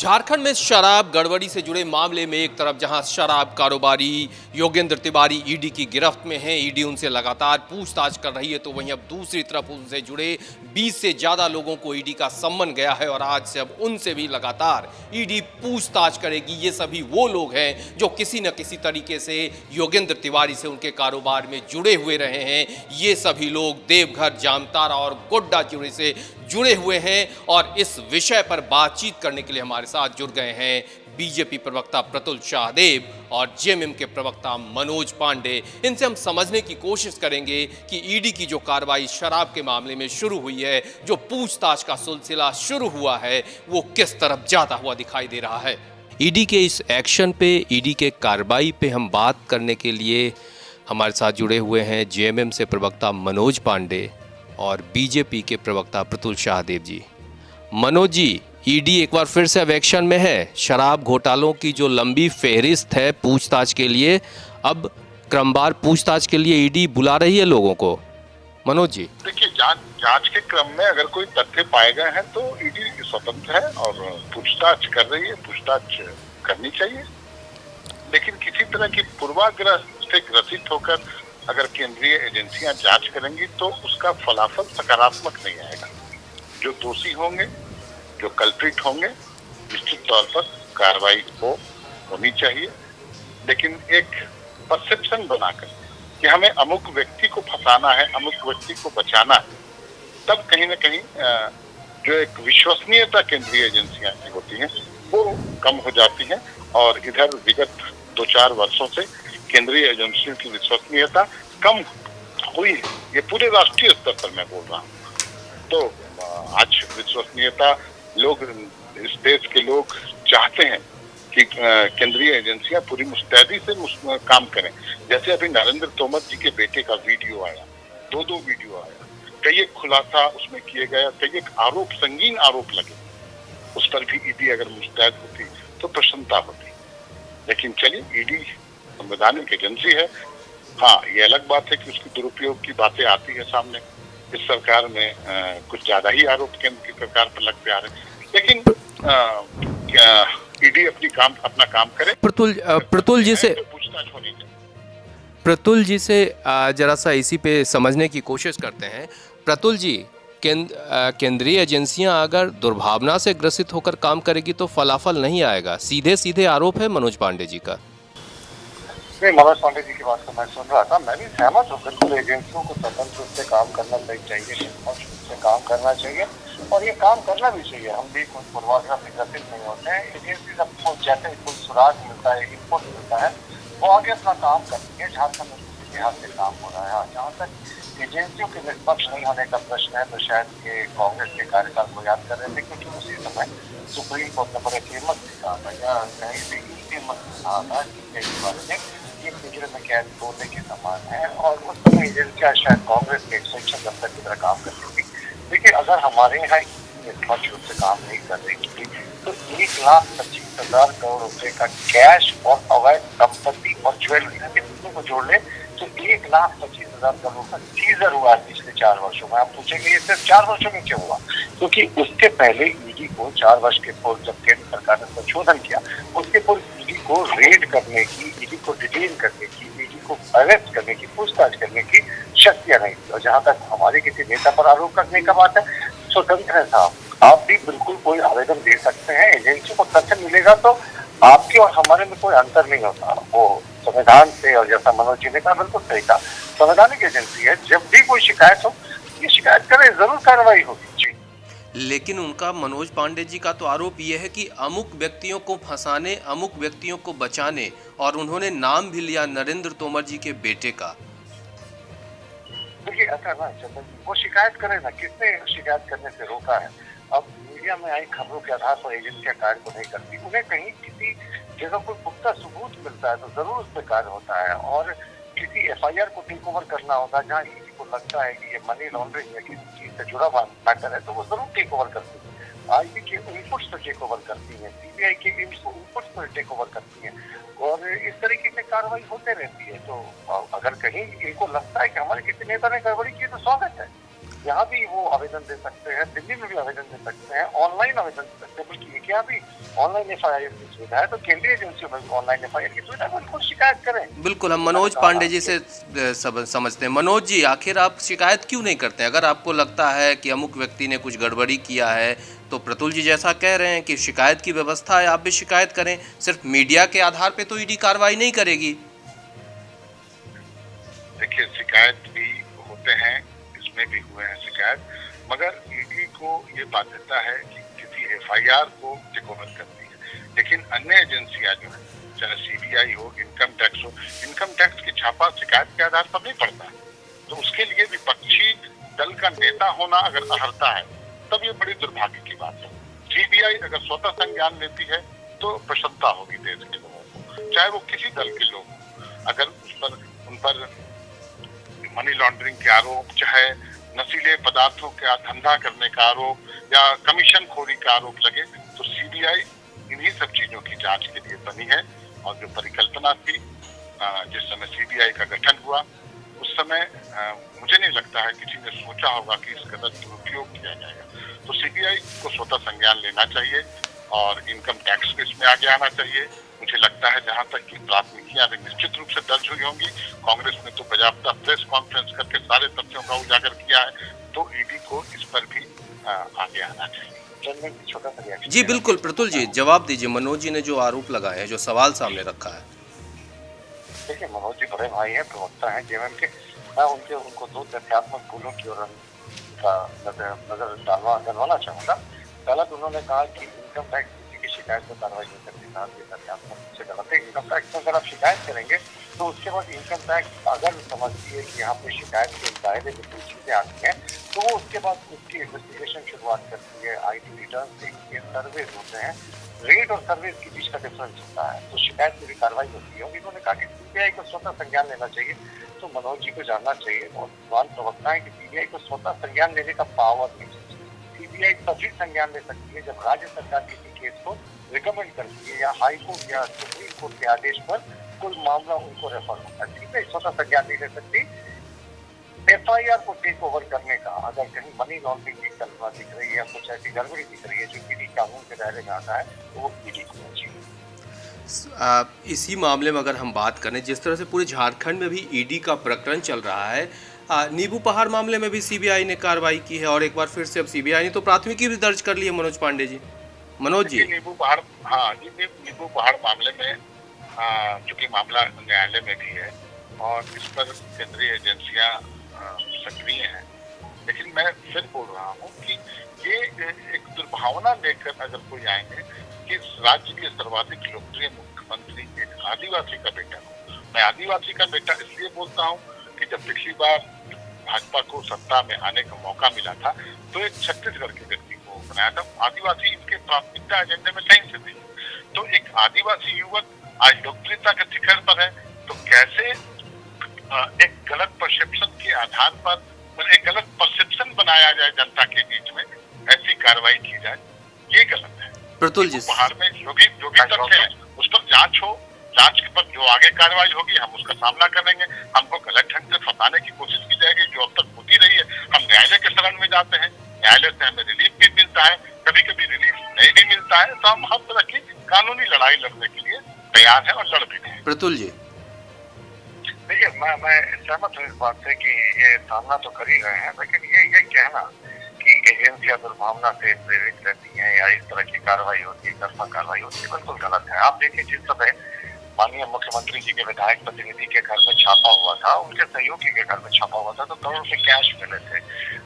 झारखंड में शराब गड़बड़ी से जुड़े मामले में एक तरफ जहां शराब कारोबारी योगेंद्र तिवारी ईडी की गिरफ्त में हैं, ईडी उनसे लगातार पूछताछ कर रही है, तो वहीं अब दूसरी तरफ उनसे जुड़े 20 से ज्यादा लोगों को ईडी का सम्मन गया है और आज से अब उनसे भी लगातार ईडी पूछताछ करेगी। ये सभी वो लोग हैं जो किसी न किसी तरीके से योगेंद्र तिवारी से उनके कारोबार में जुड़े हुए रहे हैं। ये सभी लोग देवघर, जामताड़ा और गोड्डा चोरी से जुड़े हुए हैं और इस विषय पर बातचीत करने के लिए हमारे साथ जुड़ गए हैं बीजेपी प्रवक्ता प्रतुल शाहदेव और जेएमएम के प्रवक्ता मनोज पांडे। इनसे हम समझने की कोशिश करेंगे कि ईडी की जो कार्रवाई शराब के मामले में शुरू हुई है, जो पूछताछ का सिलसिला शुरू हुआ है, वो किस तरफ जाता हुआ दिखाई दे रहा है। ईडी के इस एक्शन पे, ईडी के कार्रवाई पे हम बात करने के लिए हमारे साथ जुड़े हुए हैं जेएमएम से प्रवक्ता मनोज पांडे और बीजेपी के प्रवक्ता प्रतुल शाहदेव जी। मनोज जी, ईडी एक बार फिर से अब एक्शन में है। शराब घोटालों की जो लंबी फेहरिस्त है पूछताछ के लिए, अब क्रमवार पूछताछ के लिए ईडी बुला रही है लोगों को। मनोज जी, देखिए, जांच के क्रम में अगर कोई तथ्य पाए गए हैं तो ईडी स्वतंत्र है और पूछताछ कर रही है, पूछताछ करनी चाहिए। लेकिन किसी तरह की पूर्वाग्रह से ग्रसित होकर अगर केंद्रीय एजेंसियां जांच करेंगी तो उसका फलाफल सकारात्मक नहीं आएगा। जो दोषी होंगे, जो कल्प्रिट होंगे, निश्चित तौर पर कार्रवाई होनी चाहिए। लेकिन एक परसेप्शन बनाकर कि हमें अमुक व्यक्ति को फंसाना है, अमुक व्यक्ति को बचाना है, तब कहीं न कहीं जो एक विश्वसनीयता केंद्रीय एजेंसियां की होती हैं वो कम हो जाती है। और इधर विगत 2-4 वर्षों से केंद्रीय एजेंसियों की विश्वसनीयता कम हुई है। ये पूरे राष्ट्रीय स्तर पर मैं बोल रहा हूँ। तो आज विश्वसनीयता लोग, इस देश के लोग चाहते हैं कि केंद्रीय एजेंसियां पूरी मुस्तैदी से काम करें। जैसे अभी नरेंद्र तोमर जी के बेटे का वीडियो आया, 2 वीडियो आया, कई एक खुलासा उसमें किए गया, कई एक आरोप, संगीन आरोप लगे, उस पर भी ईडी अगर मुस्तैद होती तो प्रसन्नता होती। लेकिन चलिए, ईडी संवैधानिक एजेंसी है। हाँ, ये अलग बात है कि उसकी दुरुपयोग की बातें आती है सामने। इस सरकार में कुछ ज्यादा ही आरोप केंद्र की सरकार पर लगते आ रहे हैं। लेकिन क्या ईडी अपना काम करे। प्रतुल जी से पूछताछ होनी चाहिए। प्रतुल जी से जरा सा इसी पे समझने की कोशिश करते हैं। प्रतुल जी, केंद्रीय एजेंसियां अगर दुर्भावना से ग्रसित होकर काम करेगी तो फलाफल नहीं आएगा। सीधे सीधे आरोप है मनोज पांडे जी का। नहीं, मनोज पांडे जी की बात को मैं सुन रहा था, मैं भी सहमत हूँ। बिल्कुल एजेंसियों को स्वतंत्र रूप से काम करना चाहिए, निष्पक्ष रूप से काम करना चाहिए और ये काम करना भी चाहिए। हम भी कोई पूर्वाग्रह से ग्रसित नहीं होते हैं। एजेंसी सबको जैसे कोई सुराग मिलता है, इनपुट मिलता है, वो आगे अपना काम करती है। झारखंड में उसी लिहाज से काम हो रहा है। जहाँ तक एजेंसियों के निष्पक्ष नहीं होने का प्रश्न है तो शायद ये कांग्रेस के कार्यकाल को याद कर रहे थे, क्योंकि उसी समय सुप्रीम कोर्ट ने बड़े फेमस भी कहा था या कहीं से फेमस कहा था कि बारे में ये पिंजरे में कैद तोड़ने के समान है। और उस समय एजेंसियां शायद कांग्रेस के 106 दफ्तर की तरह काम करती थी। देखिए, अगर हमारे यहाँ निष्पक्ष रूप से काम नहीं कर रही थी तो 1,25,000 करोड़ रुपए का कैश और अवैध संपत्ति और ज्वेलरी के दोनों को जोड़ ले तो 1,25,000 करोड़ का सीजर हुआ है पिछले 4 वर्षों में। आप पूछेंगे ये सिर्फ 4 वर्षों में क्यों हुआ? क्योंकि उसके पहले ईडी को 4 वर्ष के पूर्व जब केंद्र सरकार ने संशोधन किया, उसके पूर्व ईडी को रेड करने की, ईडी को डिटेन करने की, ईडी को अरेस्ट करने की, पूछताछ करने की शक्तियां नहीं थी। और जहां तक हमारे किसी नेता पर आरोप करने का बात है, स्वतंत्र है साहब, आप भी बिल्कुल कोई आवेदन दे सकते हैं। एजेंसी को तथ्य मिलेगा तो आपके और हमारे में कोई अंतर नहीं होता। वो संविधान से, और जैसा मनोज जी ने कहा बिल्कुल सही था, संवैधानिक एजेंसी है। जब भी कोई शिकायत हो, ये शिकायत करे, जरूर कार्रवाई होगी। लेकिन उनका, मनोज पांडे जी का तो आरोप यह है कि अमुक व्यक्तियों को फंसाने, अमुक व्यक्तियों को बचाने, और उन्होंने नाम भी लिया नरेंद्र तोमर जी के बेटे का। देखिए, ऐसा ना चंदन जी, वो शिकायत करे ना, किसने शिकायत करने से रोका है? अब मीडिया में आई खबरों के आधार पर एजेंसियां कार्य को नहीं करती। उन्हें कहीं किसी जगह कोई पुख्ता सबूत मिलता है तो जरूर उस पर कार्य होता है। और किसी एफआईआर को टेक ओवर करना होता है, जहाँ किसी को लगता है कि ये मनी लॉन्ड्रिंग या किसी चीज से जुड़ा हुआ मैटर है, तो वो जरूर टेक ओवर करती है। आईबी के इनपुट्स पर टेक ओवर करती है, सीबीआई के इनपुट्स पर टेक ओवर करती है, और इस तरीके से कार्रवाई होते रहती है। तो अगर कहीं इनको लगता है कि हमारे किसी नेता ने गड़बड़ी की तो स्वागत है। यहाँ भी वो आवेदन दे सकते हैं, दिल्ली में भी आवेदन दे सकते हैं, ऑनलाइन आवेदन दे सकते हैं, बल्कि क्या भी ऑनलाइन एफआईआर की सुविधा है, तो केंद्रीय एजेंसियों में भी ऑनलाइन एफआईआर की सुविधा है, बिल्कुल शिकायत करें। बिल्कुल, हम मनोज पांडे जी से समझते हैं। मनोज जी, आखिर आप शिकायत क्यों नहीं करते? अगर आपको लगता है कि अमुक व्यक्ति ने कुछ गड़बड़ी किया है, तो प्रतुल जी जैसा कह रहे हैं कि शिकायत की व्यवस्था है, आप भी शिकायत करें। सिर्फ मीडिया के आधार पे तो ईडी कार्रवाई नहीं करेगी। देखिए, शिकायत भी होते हैं, इसमें भी हुए हैं शिकायत, मगर ईडी को ये बाध्यता है कि किसी एफआईआर को रिकवर करती है, लेकिन अन्य एजेंसियां जो है, चाहे सीबीआई हो, इनकम टैक्स हो, इनकम टैक्स की छापा शिकायत के आधार पर नहीं पड़ता है। तो उसके लिए विपक्षी दल का नेता होना अगर अहर्ता है, तब ये बड़ी दुर्भाग्य की बात है। सीबीआई अगर स्वतः संज्ञान लेती है तो प्रसन्नता होगी देश के लोगों को, चाहे वो किसी दल के लोग हों। अगर उन पर मनी लॉन्ड्रिंग के आरोप, चाहे नशीले पदार्थों का धंधा करने का आरोप या कमीशन खोरी का आरोप लगे, तो सीबीआई इन्हीं सब चीजों की जांच के लिए बनी है। और जो परिकल्पना थी जिस समय सीबीआई का गठन हुआ, उस समय मुझे नहीं लगता है किसी ने सोचा होगा कि इस कदर दुरुपयोग किया जाएगा। तो सीबीआई को स्वतः संज्ञान लेना चाहिए और इनकम टैक्स को इसमें आगे आना चाहिए। मुझे लगता है जहां तक की प्राथमिकियां निश्चित रूप से दर्ज हुई होंगी, कांग्रेस ने तो बाकायदा प्रेस कॉन्फ्रेंस करके सारे तथ्यों का उजागर किया है, तो ईडी को इस पर भी आगे आना चाहिए। छोटा सा रिएक्शन जी बिल्कुल, प्रतुल जी जवाब दीजिए। मनोज जी ने जो आरोप लगाए हैं, जो सवाल सामने रखा है। देखिए, मनोज जी बड़े भाई हैं, प्रवक्ता हैं जेएमएम के। मैं उनको दो तथ्यात्मक भूलों की ओर नजर डलवाना चाहूंगा। पहला तो उन्होंने कहा कि इनकम टैक्स किसी की शिकायत पर कार्रवाई नहीं करती। तथ्यात्मक से गलत है। इनकम टैक्स में अगर आप शिकायत करेंगे तो उसके बाद इनकम टैक्स अगर समझती है कि यहाँ पे शिकायत के दायरे में कोई चीजें आती हैं, तो वो उसके बाद उसकी इन्वेस्टिगेशन शुरुआत करती है, आईटी रिटर्न देखती है, सर्वे होते हैं। रेट और सर्विस के बीच का डिफरेंस होता है, तो शिकायत में भी कार्रवाई होती है। इन्होंने कहा कि सीबीआई को स्वतः संज्ञान लेना चाहिए, तो मनोज जी को जानना चाहिए और सवाल प्रवक्ता है कि सीबीआई को स्वतः संज्ञान लेने का पावर नहीं है। सीबीआई तभी संज्ञान ले सकती है जब राज्य सरकार किसी केस को रिकमेंड करती है या हाई कोर्ट या सुप्रीम कोर्ट के आदेश पर कोई मामला उनको रेफर होता है। सीबीआई स्वतः संज्ञान नहीं ले सकती। एफआईआर को टेक ओवर करने का अगर कहीं मनी लॉन्ड्रिंग की कल्पना दिख रही है या कुछ ऐसी गड़बड़ी दिख रही है जो ईडी कानून के दायरे में आता है, तो वो ईडी को चाहिए। इसी मामले में अगर हम बात करें, जिस तरह से पूरे झारखंड में भी ईडी का प्रकरण चल रहा है, नींबू पहाड़ मामले में भी सीबीआई ने कार्रवाई की है और एक बार फिर से अब सीबीआई ने तो प्राथमिकी भी दर्ज कर ली है। मनोज पांडे जी, मनोज जी, नींबू पहाड़, हाँ, नींबू पहाड़ मामले में चूंकि मामला न्यायालय में भी है और इस पर केंद्रीय एजेंसियां सक्रिय हैं, लेकिन मैं फिर बोल रहा हूँ कि ये एक दुर्भावना लेकर अगर कोई आएंगे कि राज्य के सर्वाधिक लोकप्रिय मुख्यमंत्री एक आदिवासी का बेटा हो। मैं आदिवासी का बेटा इसलिए बोलता हूँ कि जब पिछली बार भाजपा को सत्ता में आने का मौका मिला था, तो एक छत्तीसगढ़ के व्यक्ति को बनाया था। आदिवासी इनके प्राथमिकता एजेंडे में कहीं से नहीं। तो एक आदिवासी युवक आज लोकप्रियता के शिखर पर है, तो कैसे एक गलत परसेप्शन के आधार पर एक गलत परसेप्शन बनाया जाए जनता के बीच में, ऐसी कार्रवाई की जाए, ये गलत है। प्रतुल जी, पहाड़ में जो भी तथ्य है उस पर जांच हो, जांच के पर जो आगे कार्रवाई होगी हम उसका सामना करेंगे। हमको गलत ढंग से फंसाने की कोशिश की जाएगी जो अब तक होती रही है। हम न्यायालय के शरण में जाते हैं, न्यायालय से हमें रिलीफ भी मिलता है, कभी कभी रिलीफ नहीं भी मिलता है, तो हम हर तरह की कानूनी लड़ाई लड़ने के लिए तैयार है और लड़ भी रहे हैं। प्रतुल जी, देखिए, मैं सहमत हूँ इस बात से कि ये सामना तो कर ही रहे हैं, लेकिन ये कहना कि एजेंसियां दुर्भावना से प्रेरित रहती हैं या इस तरह की कार्रवाई होती है, तरफा कार्रवाई होती है, बिल्कुल गलत है। आप देखिए, जिस समय माननीय मुख्यमंत्री जी के विधायक प्रतिनिधि के घर में छापा हुआ था, उनके सहयोगी के घर में छापा हुआ था, तो करोड़ रुपए कैश मिले थे।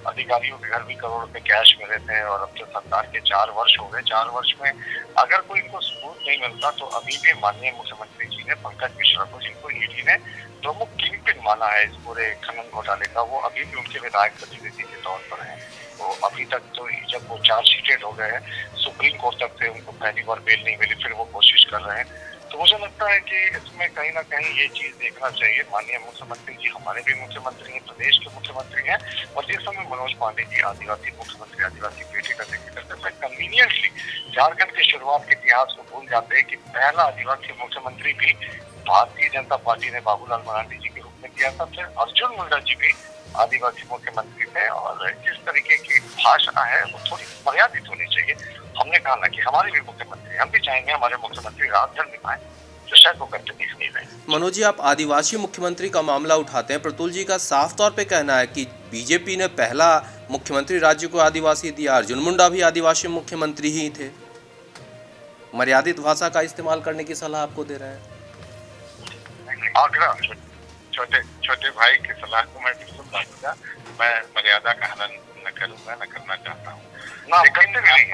अधिकारियों के घर भी करोड़ रुपए कैश मिले थे। और अब तो सरकार के 4 वर्ष हो गए, 4 वर्ष में अगर कोई इनको सबूत नहीं मिलता, तो अभी भी माननीय मुख्यमंत्री जी ने, पंकज मिश्रा को, जिनको ईडी ने प्रमुख किंगपिन माना है इस पूरे खनन घोटाले का, वो अभी भी उनके विधायक प्रतिनिधि के तौर पर है। तो अभी तक तो जब वो चार्जशीटेड हो गए हैं, सुप्रीम कोर्ट तक से उनको पहली बार बेल नहीं मिली, फिर वो कोशिश कर रहे हैं। तो मुझे लगता है कि इसमें कहीं ना कहीं ये चीज देखना चाहिए। माननीय मुख्यमंत्री जी हमारे भी मुख्यमंत्री हैं, प्रदेश के मुख्यमंत्री हैं, और जिस समय मनोज पांडे जी आदिवासी मुख्यमंत्री, आदिवासी बेटे का जिक्र करते हैं, कन्वीनियंटली झारखंड के शुरुआत के इतिहास को भूल जाते हैं कि पहला आदिवासी मुख्यमंत्री भी भारतीय जनता पार्टी ने बाबूलाल मरांडी जी के रूप में किया था। फिर अर्जुन मुंडा जी भी आदिवासी मुख्यमंत्री थे। और जिस तरीके की भाषा है वो थोड़ी मर्यादित होनी चाहिए। हमने कहा ना कि हमारे भी मुख्यमंत्री, हम भी चाहेंगे हमारे मुख्यमंत्री राजधन निभाएं, तो शायद वो करते दिख नहीं रहे। मनोज जी, आप आदिवासी मुख्यमंत्री का मामला उठाते हैं। प्रतुल जी का साफ तौर पे कहना है कि बीजेपी ने पहला मुख्यमंत्री राज्य को आदिवासी दिया। अर्जुन मुंडा भी आदिवासी मुख्यमंत्री ही थे। मर्यादित भाषा का इस्तेमाल करने की सलाह आपको दे रहे हैं। आग्रह छोटे छोटे भाई की सलाह को मैं बिल्कुल मानूंगा। मैं मर्यादा का हनन न करूंगा, न करना चाहता हूँ। लेकिन नहीं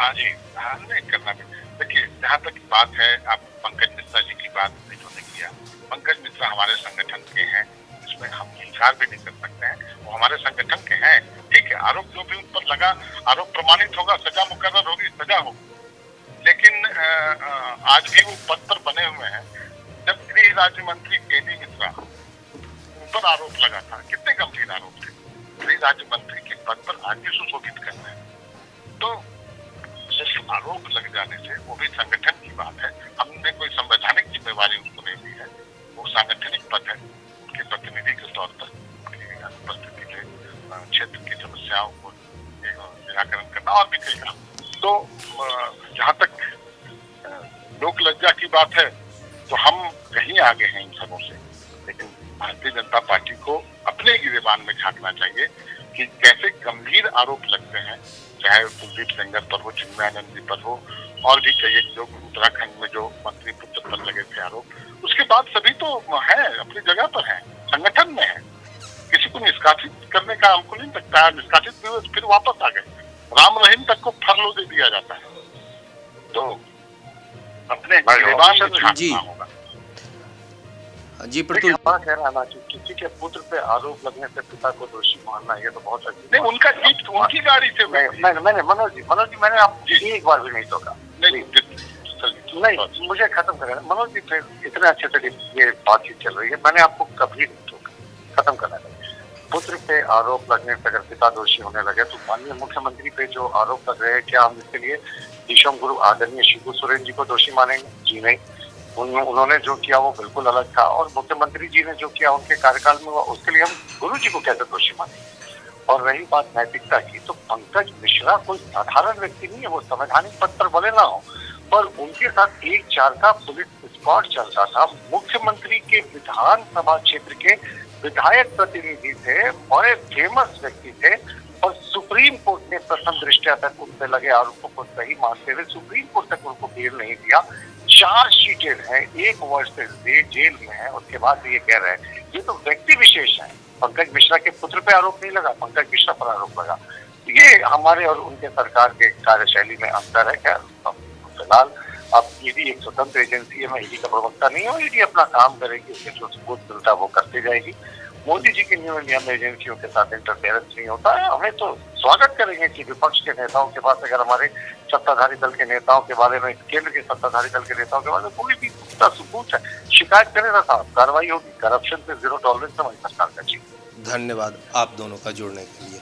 करना भी। देखिए, जहाँ तक बात है, आप पंकज मिश्रा जी की बात जिन्होंने किया, पंकज मिश्रा हमारे संगठन के हैं, इसमें हम इनकार भी नहीं कर सकते हैं। वो हमारे संगठन के हैं, ठीक है। आरोप जो भी उन पर लगा, आरोप प्रमाणित होगा, सजा मुकर्रर होगी, सजा होगी। लेकिन आज भी वो पद पर बने हुए हैं। जब गृह राज्य मंत्री केडी मिश्रा, उन पर आरोप लगा था, कितने गंभीर आरोप थे। गृह राज्य मंत्री के पद पर आज भी सुशोभित कर रहे हैं। तो सिर्फ आरोप लग जाने से, वो भी संगठन की बात है, हमने कोई संवैधानिक जिम्मेवारी उनको नहीं दी है। वो सांगठनिक पद है, उनके प्रतिनिधि के तौर पर उनकी उपस्थिति में क्षेत्र की समस्याओं को निराकरण करना और भी कई काम। तो जहाँ तक लोक लज्जा की बात है, तो हम कहीं आगे हैं इन सबों से। लेकिन भारतीय जनता पार्टी को अपने गिरेबान में झांकना चाहिए कि कैसे गंभीर आरोप लगते हैं, चाहे कुलदीप सेंगर पर हो, चिन्मयानंद जी पर हो, और भी कई जो उत्तराखंड में जो मंत्री पुत्र पर लगे थे आरोप। उसके बाद सभी तो है, अपनी जगह पर है, संगठन में है। किसी को निष्कासित करने का हमको नहीं लगता है। निष्कासित भी हुए फिर वापस आ गए। राम रहीम तक को फरलो दे दिया जाता है। तो अपने गिरेबान में झांकना होगा। जी प्रतुल, हमारा कहना है ना कि किसी के पुत्र पे आरोप लगने से पिता को दोषी मानना, ये तो बहुत अच्छी नहीं, उनका जीत उनकी गाड़ी से। मैंने मनोज जी मैंने आपको एक बार भी नहीं टोका। नहीं, मुझे खत्म करना मनोज जी। फिर इतने अच्छे से ये बातचीत चल रही है, मैंने आपको कभी नहीं टोका। खत्म करना है। पुत्र पे आरोप लगने से अगर पिता दोषी होने लगे, तो माननीय मुख्यमंत्री पे जो आरोप लग रहे हैं, क्या हम इसके लिए ईशम गुरु आदरणीय शिबू सोरेन जी को दोषी मानेंगे? जी नहीं। उन्होंने जो किया वो बिल्कुल अलग था, और मुख्यमंत्री जी ने जो किया उनके कार्यकाल में, उसके लिए हम गुरु जी को कैसे दोषी मानेंगे? और रही बात नैतिकता की, तो पंकज मिश्रा कोई साधारण व्यक्ति नहीं है। वो संवैधानिक पद पर भले ना हो, पर उनके साथ 1-4 का पुलिस स्क्वाड चलता था। मुख्यमंत्री के विधानसभा क्षेत्र के विधायक प्रतिनिधि थे, बड़े फेमस व्यक्ति थे, और सुप्रीम कोर्ट ने प्रथम दृष्टया तक उन पर लगे आरोपों को सही मानते हुए सुप्रीम कोर्ट तक उनको बेल नहीं दिया। चार्जशीटेड है, 1 वर्ष से जेल में है, उसके बाद ये कह रहे हैं। ये तो व्यक्ति विशेष है। पंकज मिश्रा के पुत्र पे आरोप नहीं लगा, पंकज मिश्रा पर आरोप लगा। ये हमारे और उनके सरकार के कार्यशैली में अंतर है। क्या फिलहाल अब ईडी एक स्वतंत्र एजेंसी है, मैं ईडी का प्रवक्ता नहीं हूँ। ईडी अपना काम करेगी, उसके जो सबूत मिलता है वो करती जाएगी। मोदी जी की नियम एजेंसियों के साथ इंटरफेरेंस नहीं होता है। हमें तो स्वागत करेंगे कि विपक्ष के नेताओं के पास अगर हमारे सत्ताधारी दल के नेताओं के बारे में, केंद्र के सत्ताधारी दल के नेताओं के बारे में कोई भी पुख्ता सबूत है, शिकायत करेगा साहब, कार्रवाई होगी। करप्शन पे 0 टॉलरेंस हमारी सरकार का। जी धन्यवाद आप दोनों का जुड़ने के लिए।